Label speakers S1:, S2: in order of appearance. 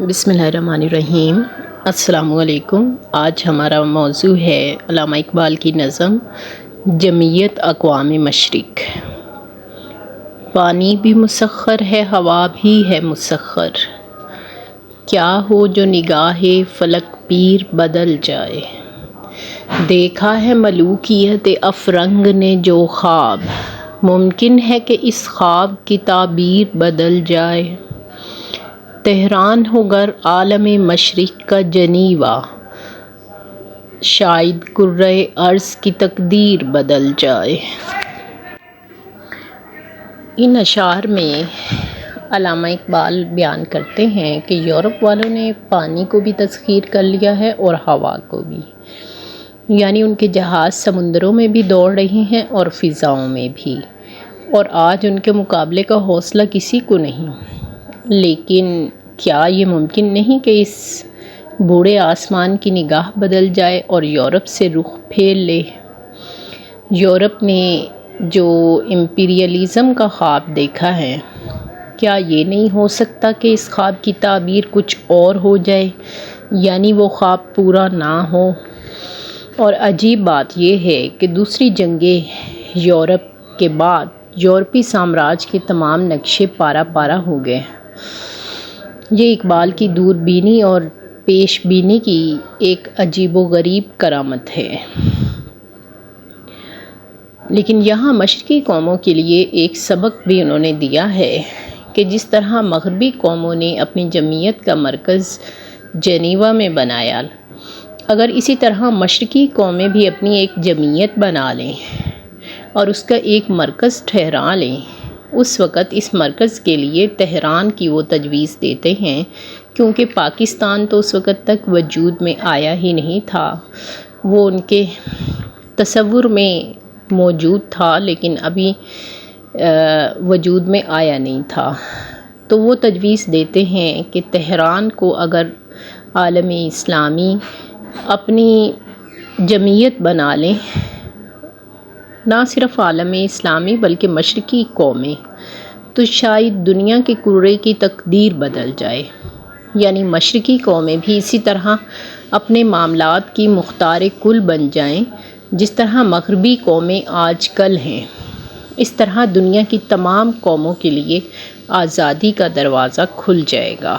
S1: بسم اللہ الرحمن الرحیم۔ السلام علیکم۔ آج ہمارا موضوع ہے علامہ اقبال کی نظم جمعیت اقوام مشرق۔ پانی بھی مسخر ہے، ہوا بھی ہے مسخر، کیا ہو جو نگاہ فلک پیر بدل جائے۔ دیکھا ہے ملوکیت افرنگ نے جو خواب، ممکن ہے کہ اس خواب کی تعبیر بدل جائے۔ تہران ہو گر عالم مشرق کا جنیوا، شاید کرۂ ارض کی تقدیر بدل جائے۔ ان اشعار میں علامہ اقبال بیان کرتے ہیں کہ یورپ والوں نے پانی کو بھی تسخیر کر لیا ہے اور ہوا کو بھی، یعنی ان کے جہاز سمندروں میں بھی دوڑ رہے ہیں اور فضاؤں میں بھی، اور آج ان کے مقابلے کا حوصلہ کسی کو نہیں۔ لیکن کیا یہ ممکن نہیں کہ اس بوڑھے آسمان کی نگاہ بدل جائے اور یورپ سے رخ پھیر لے؟ یورپ نے جو امپیریلزم کا خواب دیکھا ہے، کیا یہ نہیں ہو سکتا کہ اس خواب کی تعبیر کچھ اور ہو جائے، یعنی وہ خواب پورا نہ ہو؟ اور عجیب بات یہ ہے کہ دوسری جنگ یورپ کے بعد یورپی سامراج کے تمام نقشے پارہ پارہ ہو گئے۔ یہ اقبال کی دور بینی اور پیش بینی کی ایک عجیب و غریب کرامت ہے۔ لیکن یہاں مشرقی قوموں کے لیے ایک سبق بھی انہوں نے دیا ہے کہ جس طرح مغربی قوموں نے اپنی جمعیت کا مرکز جنیوا میں بنایا، اگر اسی طرح مشرقی قومیں بھی اپنی ایک جمعیت بنا لیں اور اس کا ایک مرکز ٹھہرا لیں، اس وقت اس مرکز کے لیے تہران کی وہ تجویز دیتے ہیں، کیونکہ پاکستان تو اس وقت تک وجود میں آیا ہی نہیں تھا۔ وہ ان کے تصور میں موجود تھا لیکن ابھی وجود میں آیا نہیں تھا، تو وہ تجویز دیتے ہیں کہ تہران کو اگر عالم اسلامی اپنی جمعیت بنا لیں، نہ صرف عالم اسلامی بلکہ مشرقی قومیں، تو شاید دنیا کے کرے کی تقدیر بدل جائے، یعنی مشرقی قومیں بھی اسی طرح اپنے معاملات کی مختار کل بن جائیں جس طرح مغربی قومیں آج کل ہیں۔ اس طرح دنیا کی تمام قوموں کے لیے آزادی کا دروازہ کھل جائے گا۔